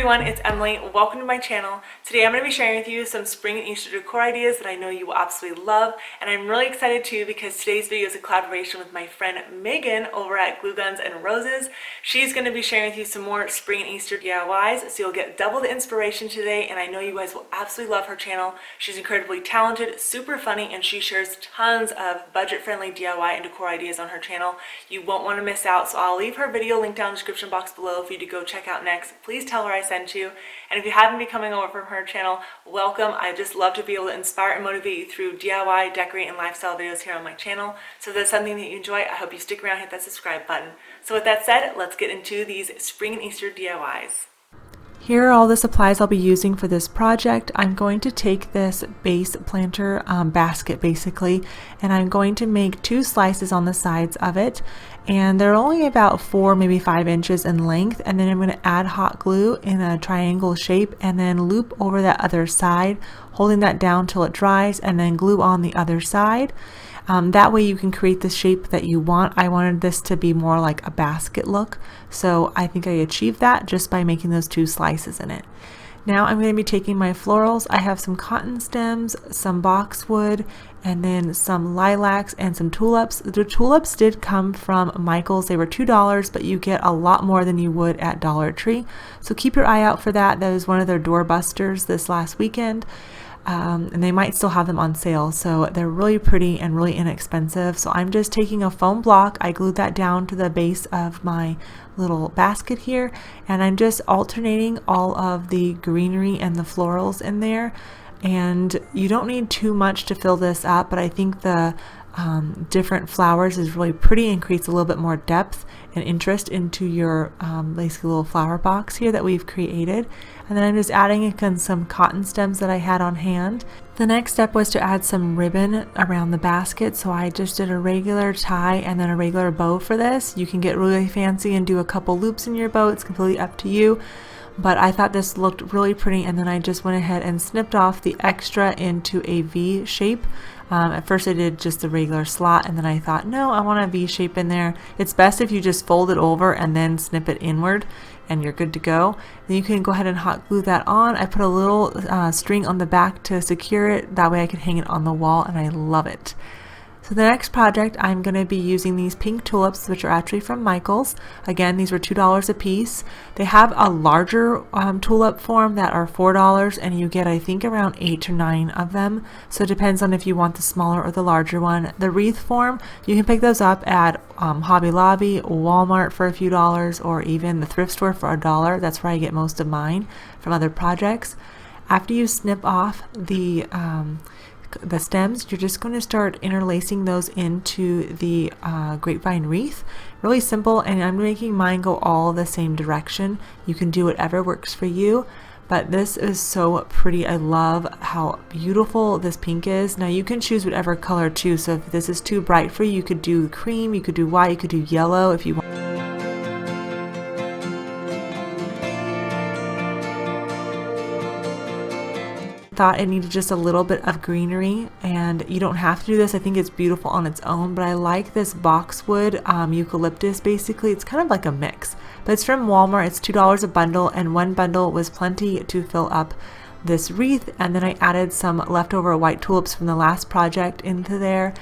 everyone, it's Emily. Welcome to my channel. Today I'm going to be sharing with you some spring and Easter decor ideas that I know you will absolutely love, and I'm really excited too because today's video is a collaboration with my friend Megan over at Glue Guns and Roses. She's going to be sharing with you some more spring and Easter DIYs, so you'll get double the inspiration today, and I know you guys will absolutely love her channel. She's incredibly talented, super funny, and she shares tons of budget-friendly DIY and decor ideas on her channel. You won't want to miss out, so I'll leave her video link down in the description box below for you to go check out next. Please tell her I sent you. And if you haven't been coming over from her channel, welcome. I just love to be able to inspire and motivate you through DIY, decorate, and lifestyle videos here on my channel. So if that's something that you enjoy, I hope you stick around and hit that subscribe button. So with that said, let's get into these spring and Easter DIYs. Here are all the supplies I'll be using for this project. I'm going to take this base planter basket basically, and I'm going to make 2 slices on the sides of it, and they're only about 4, maybe 5 inches in length, and then I'm going to add hot glue in a triangle shape and then loop over that other side, holding that down till it dries, and then glue on the other side. That way you can create the shape that you want. I wanted this to be more like a basket look, so I think I achieved that just by making those 2 slices in it. Now I'm going to be taking my florals. I have some cotton stems, some boxwood, and then some lilacs and some tulips. The tulips did come from Michael's. They were $2, but you get a lot more than you would at Dollar Tree. So keep your eye out for that. That was one of their doorbusters this last weekend. And they might still have them on sale, so they're really pretty and really inexpensive. So I'm just taking a foam block, I glued that down to the base of my little basket here, and I'm just alternating all of the greenery and the florals in there. And you don't need too much to fill this up, but I think the different flowers is really pretty and creates a little bit more depth and interest into your basically little flower box here that we've created. And then I'm just adding in some cotton stems that I had on hand. The next step was to add some ribbon around the basket, so I just did a regular tie and then a regular bow for this. You can get really fancy and do a couple loops in your bow, it's completely up to you. But I thought this looked really pretty, and then I just went ahead and snipped off the extra into a V shape. At first I did just the regular slot, and then I thought, no, I want a V shape in there. It's best if you just fold it over and then snip it inward, and you're good to go. Then you can go ahead and hot glue that on. I put a little string on the back to secure it. That way I can hang it on the wall, and I love it. So the next project, I'm going to be using these pink tulips, which are actually from Michael's. Again, these were $2 a piece. They have a larger tulip form that are $4, and you get, I think, around 8 or 9 of them. So it depends on if you want the smaller or the larger one. The wreath form, you can pick those up at Hobby Lobby, Walmart for a few dollars, or even the thrift store for $1. That's where I get most of mine from other projects. After you snip off the stems, you're just going to start interlacing those into the grapevine wreath. Really simple, and I'm making mine go all the same direction. You can do whatever works for you, but this is so pretty. I love how beautiful this pink is. Now you can choose whatever color too, so if this is too bright for you, you could do cream, you could do white, you could do yellow if you want. Thought it needed just a little bit of greenery, and you don't have to do this. I think it's beautiful on its own, but I like this boxwood eucalyptus. Basically it's kind of like a mix, but it's from Walmart. It's $2 a bundle, and one bundle was plenty to fill up this wreath. And then I added some leftover white tulips from the last project into there,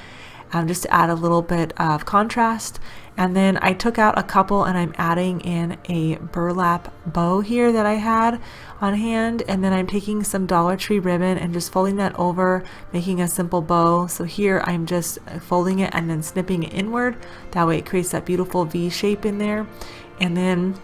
just to add a little bit of contrast. And then I took out a couple, and I'm adding in a burlap bow here that I had on hand, and then I'm taking some Dollar Tree ribbon and just folding that over, making a simple bow. So here I'm just folding it and then snipping it inward. That way it creates that beautiful V shape in there. And then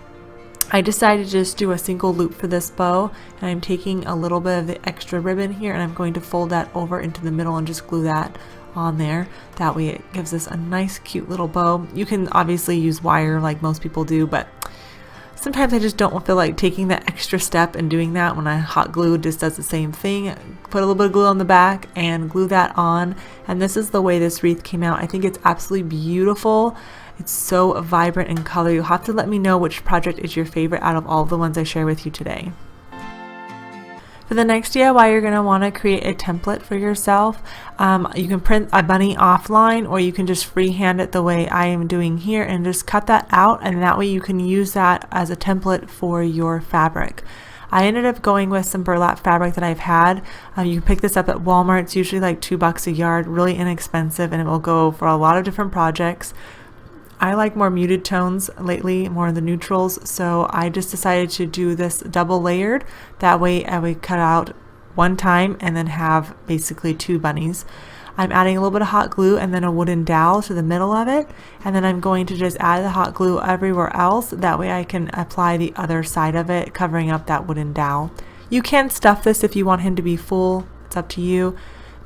I decided to just do a single loop for this bow, and I'm taking a little bit of the extra ribbon here, and I'm going to fold that over into the middle and just glue that on there. That way it gives us a nice cute little bow. You can obviously use wire like most people do, but sometimes I just don't feel like taking that extra step and doing that. When I hot glue, it just does the same thing. Put a little bit of glue on the back and glue that on, and this is the way this wreath came out. I think it's absolutely beautiful. It's so vibrant in color. You'll have to let me know which project is your favorite out of all the ones I share with you today. For the next DIY, you're going to want to create a template for yourself. You can print a bunny offline, or you can just freehand it the way I am doing here and just cut that out, and that way you can use that as a template for your fabric. I ended up going with some burlap fabric that I've had. You can pick this up at Walmart. It's usually like $2 a yard, really inexpensive, and it will go for a lot of different projects. I like more muted tones lately, more of the neutrals, so I just decided to do this double layered. That way I would cut out one time and then have basically two bunnies. I'm adding a little bit of hot glue and then a wooden dowel to the middle of it, and then I'm going to just add the hot glue everywhere else. That way I can apply the other side of it, covering up that wooden dowel. You can stuff this if you want him to be full, it's up to you.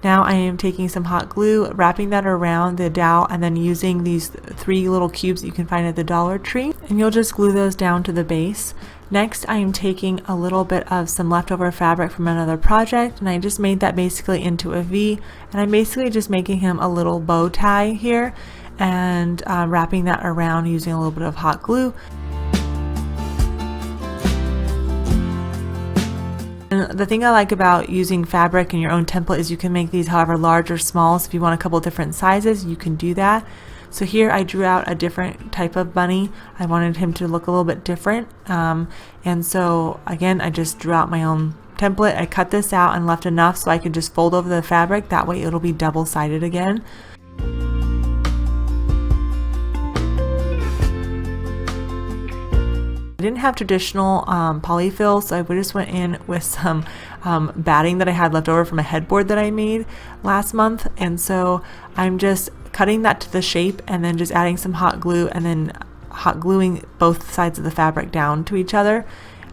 Now I am taking some hot glue, wrapping that around the dowel, and then using these 3 little cubes you can find at the Dollar Tree, and you'll just glue those down to the base. Next, I am taking a little bit of some leftover fabric from another project, and I just made that basically into a V, and I'm basically just making him a little bow tie here, and wrapping that around using a little bit of hot glue. And the thing I like about using fabric in your own template is you can make these however large or small. So if you want a couple different sizes, you can do that. So here I drew out a different type of bunny. I wanted him to look a little bit different. And so again, I just drew out my own template. I cut this out and left enough so I could just fold over the fabric. That way it'll be double-sided again. I didn't have traditional polyfill, so I just went in with some batting that I had left over from a headboard that I made last month, and so I'm just cutting that to the shape and then just adding some hot glue and then hot gluing both sides of the fabric down to each other.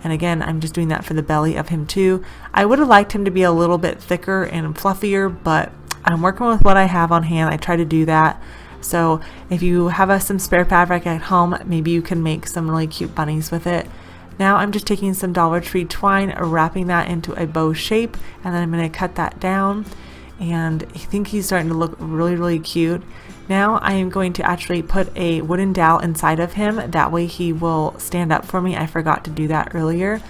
And again, I'm just doing that for the belly of him too. I would have liked him to be a little bit thicker and fluffier, but I'm working with what I have on hand. I try to do that. So if you have some spare fabric at home, maybe you can make some really cute bunnies with it. Now I'm just taking some Dollar Tree twine, wrapping that into a bow shape, and then I'm going to cut that down. And I think he's starting to look really, really cute. Now I am going to actually put a wooden dowel inside of him. That way he will stand up for me. I forgot to do that earlier.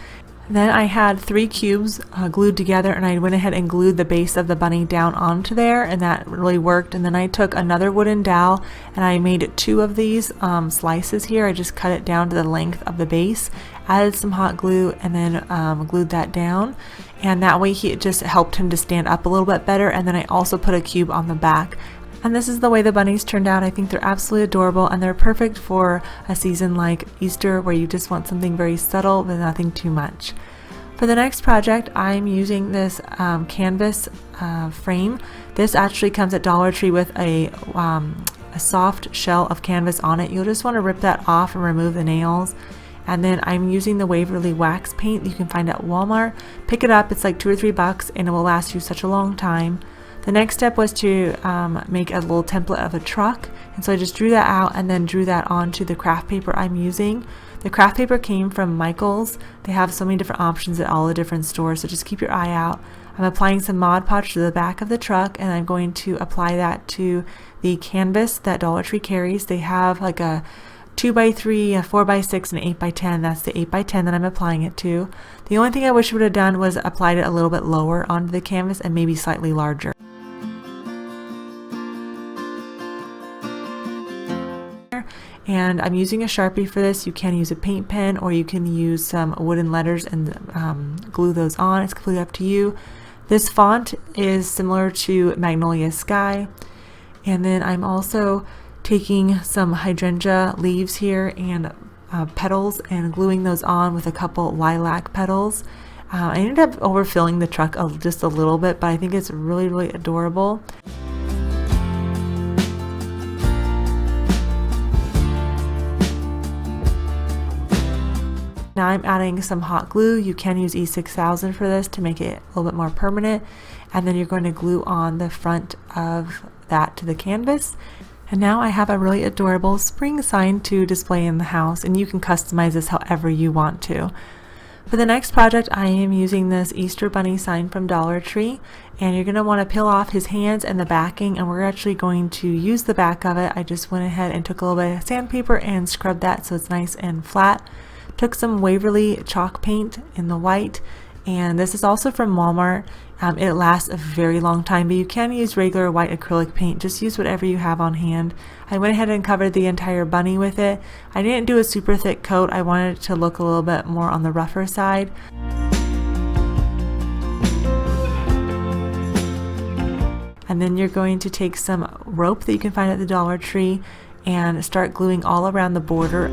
Then I had 3 cubes glued together, and I went ahead and glued the base of the bunny down onto there, and that really worked. And then I took another wooden dowel and I made 2 of these slices here. I just cut it down to the length of the base, added some hot glue, and then glued that down. And that way it just helped him to stand up a little bit better. And then I also put a cube on the back. And this is the way the bunnies turned out. I think they're absolutely adorable, and they're perfect for a season like Easter where you just want something very subtle but nothing too much. For the next project, I'm using this canvas frame. This actually comes at Dollar Tree with a soft shell of canvas on it. You'll just want to rip that off and remove the nails. And then I'm using the Waverly wax paint that you can find at Walmart. Pick it up, it's like $2 or $3 and it will last you such a long time. The next step was to make a little template of a truck, and so I just drew that out and then drew that onto the craft paper I'm using. The craft paper came from Michael's. They have so many different options at all the different stores, so just keep your eye out. I'm applying some Mod Podge to the back of the truck, and I'm going to apply that to the canvas that Dollar Tree carries. They have like a 2x3, a 4x6, and an 8x10. That's the 8x10 that I'm applying it to. The only thing I wish I would have done was applied it a little bit lower onto the canvas and maybe slightly larger. And I'm using a Sharpie for this. You can use a paint pen, or you can use some wooden letters and glue those on. It's completely up to you. This font is similar to Magnolia Sky. And then I'm also taking some hydrangea leaves here and petals and gluing those on with a couple lilac petals. I ended up overfilling the truck just a little bit, but I think it's really, really adorable. Now I'm adding some hot glue. You can use E6000 for this to make it a little bit more permanent. And then you're going to glue on the front of that to the canvas. And now I have a really adorable spring sign to display in the house, and you can customize this however you want to. For the next project, I am using this Easter Bunny sign from Dollar Tree, and you're going to want to peel off his hands and the backing, and we're actually going to use the back of it. I just went ahead and took a little bit of sandpaper and scrubbed that so it's nice and flat. Took some Waverly chalk paint in the white And this is also from Walmart. It lasts a very long time, but you can use regular white acrylic paint. Just use whatever you have on hand. I went ahead and covered the entire bunny with it. I didn't do a super thick coat. I wanted it to look a little bit more on the rougher side. And then you're going to take some rope that you can find at the Dollar Tree and start gluing all around the border.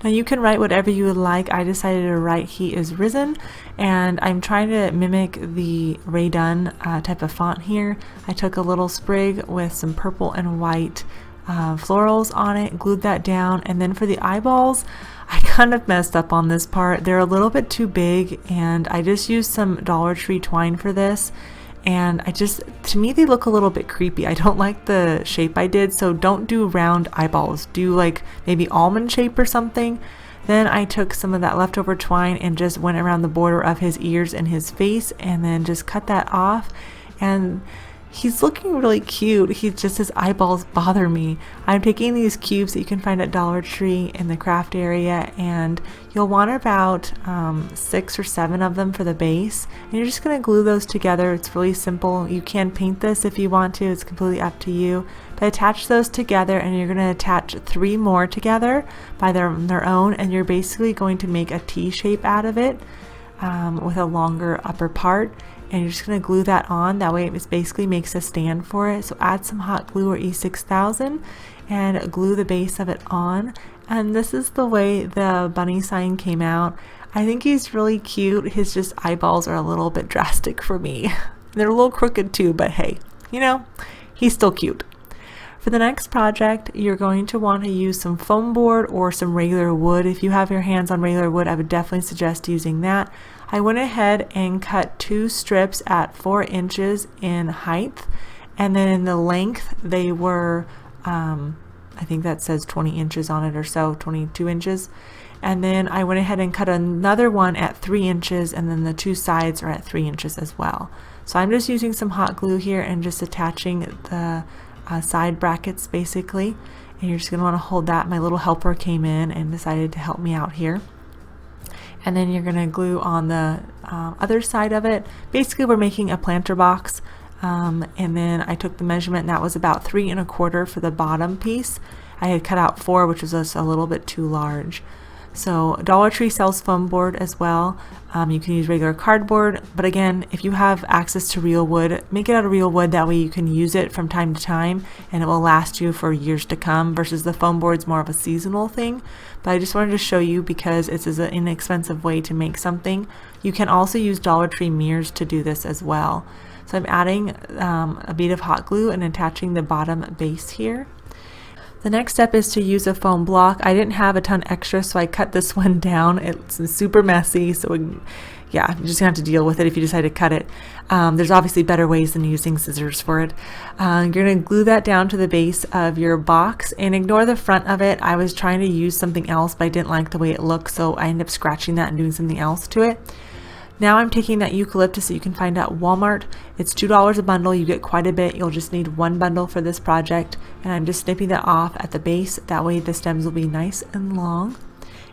Now you can write whatever you would like. I decided to write "He is risen," and I'm trying to mimic the Ray Dunn type of font here. I took a little sprig with some purple and white florals on it, glued that down, and then for the eyeballs, I kind of messed up on this part. They're a little bit too big, and I just used some Dollar Tree twine for this. And to me, they look a little bit creepy. I don't like the shape I did, so don't do round eyeballs. Do like maybe almond shape or something. Then I took some of that leftover twine and just went around the border of his ears and his face, and then just cut that off. And he's looking really cute. His eyeballs bother me. I'm taking these cubes that you can find at Dollar Tree in the craft area, and you'll want about 6 or 7 of them for the base. And you're just going to glue those together. It's really simple. You can paint this if you want to. It's completely up to you. But attach those together, and you're going to attach 3 more together by their own, and you're basically going to make a T shape out of it with a longer upper part. And you're just going to glue that on. That way it basically makes a stand for it. So add some hot glue or E6000 and glue the base of it on. And this is the way the bunny sign came out. I think he's really cute. His eyeballs are a little bit drastic for me. They're a little crooked too, but hey, you know, he's still cute. For the next project, you're going to want to use some foam board or some regular wood. If you have your hands on regular wood, I would definitely suggest using that. I went ahead and cut 2 strips at 4 inches in height, and then in the length they were, I think that says 20 inches on it or so, 22 inches. And then I went ahead and cut another one at 3 inches, and then the 2 sides are at 3 inches as well. So I'm just using some hot glue here and just attaching the side brackets basically, and you're just going to want to hold that. My little helper came in and decided to help me out here. And then you're going to glue on the other side of it. Basically we're making a planter box, and then I took the measurement, and that was about 3 1/4 for the bottom piece. I had cut out 4, which was just a little bit too large. So Dollar Tree sells foam board as well. You can use regular cardboard, but again, if you have access to real wood, make it out of real wood. That way you can use it from time to time and it will last you for years to come, versus the foam board's more of a seasonal thing. But I just wanted to show you because it's an inexpensive way to make something. You can also use Dollar Tree mirrors to do this as well. So I'm adding a bead of hot glue and attaching the bottom base here. The next step is to use a foam block. I didn't have a ton extra, so I cut this one down. It's super messy, so yeah, you're just gonna have to deal with it if you decide to cut it. There's obviously better ways than using scissors for it. You're gonna glue that down to the base of your box and ignore the front of it. I was trying to use something else, but I didn't like the way it looked, so I ended up scratching that and doing something else to it. Now I'm taking that eucalyptus that you can find at Walmart. It's $2 a bundle. You get quite a bit. You'll just need 1 bundle for this project. And I'm just snipping that off at the base. That way the stems will be nice and long.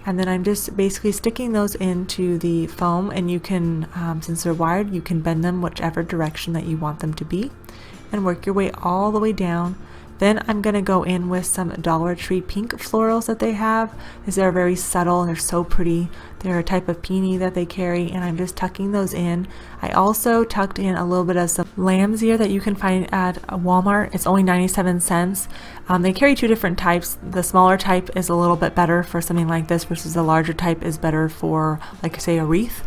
And then I'm just basically sticking those into the foam, and you can, since they're wired, you can bend them whichever direction that you want them to be and work your way all the way down. Then I'm going to go in with some Dollar Tree pink florals that they have. These are very subtle and they're so pretty. They're a type of peony that they carry, and I'm just tucking those in. I also tucked in a little bit of some lamb's ear that you can find at Walmart. It's only 97 cents. They carry 2 different types. The smaller type is a little bit better for something like this, versus the larger type is better for, like, say, a wreath.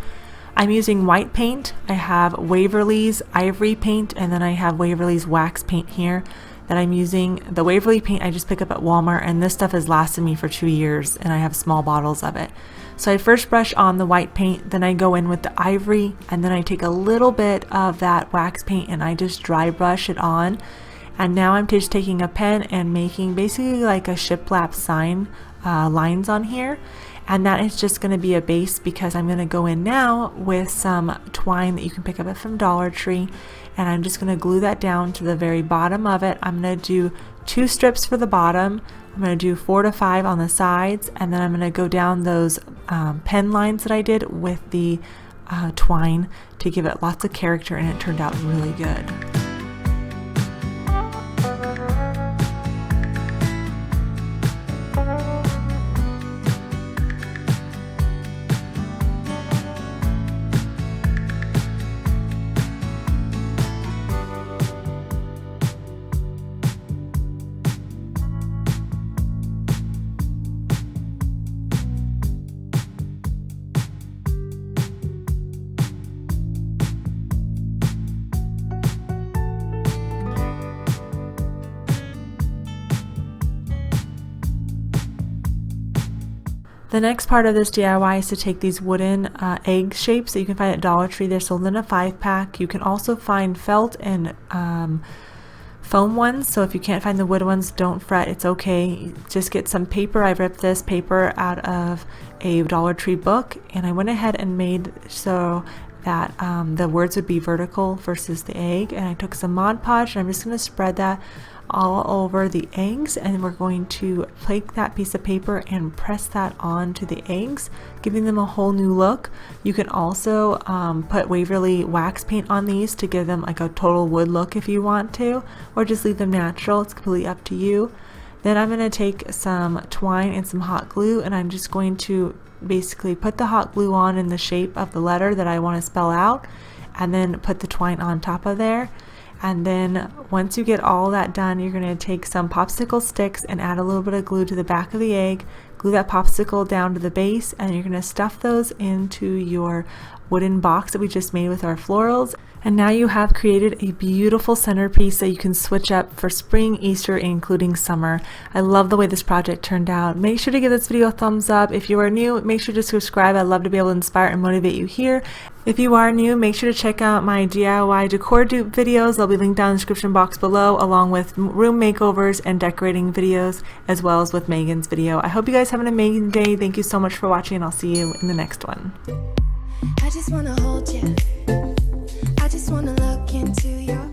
I'm using white paint. I have Waverly's ivory paint, and then I have Waverly's wax paint here that I'm using. The Waverly paint I just pick up at Walmart, and this stuff has lasted me for 2 years, and I have small bottles of it. So I first brush on the white paint, then I go in with the ivory, and then I take a little bit of that wax paint and I just dry brush it on. And now I'm just taking a pen and making basically like a shiplap sign lines on here. and that is just going to be a base because I'm going to go in now with some twine that you can pick up from Dollar Tree, and I'm just going to glue that down to the very bottom of it. I'm going to do 2 strips for the bottom. I'm going to do 4 to 5 on the sides, and then I'm going to go down those pen lines that I did with the twine to give it lots of character, and it turned out really good. The next part of this DIY is to take these wooden egg shapes that you can find at Dollar Tree. They're sold in a 5-pack. You can also find felt and foam ones, so if you can't find the wood ones, don't fret, it's okay. Just get some paper. I ripped this paper out of a Dollar Tree book, and I went ahead and made so that the words would be vertical versus the egg, and I took some Mod Podge, and I'm just going to spread that all over the eggs, and we're going to take that piece of paper and press that onto the eggs, giving them a whole new look. You can also put Waverly wax paint on these to give them like a total wood look if you want to, or just leave them natural. It's completely up to you. Then I'm going to take some twine and some hot glue, and I'm just going to basically put the hot glue on in the shape of the letter that I want to spell out, and then put the twine on top of there. And then once you get all that done, you're going to take some popsicle sticks and add a little bit of glue to the back of the egg, glue that popsicle down to the base, and you're going to stuff those into your wooden box that we just made with our florals. And now you have created a beautiful centerpiece that you can switch up for spring, Easter, including summer. I love the way this project turned out. Make sure to give this video a thumbs up. If you are new, make sure to subscribe. I'd love to be able to inspire and motivate you here. If you are new, make sure to check out my DIY decor dupe videos. They'll be linked down in the description box below, along with room makeovers and decorating videos, as well as with Megan's video. I hope you guys have an amazing day. Thank you so much for watching, and I'll see you in the next one. I just wanna hold you. I just wanna look into your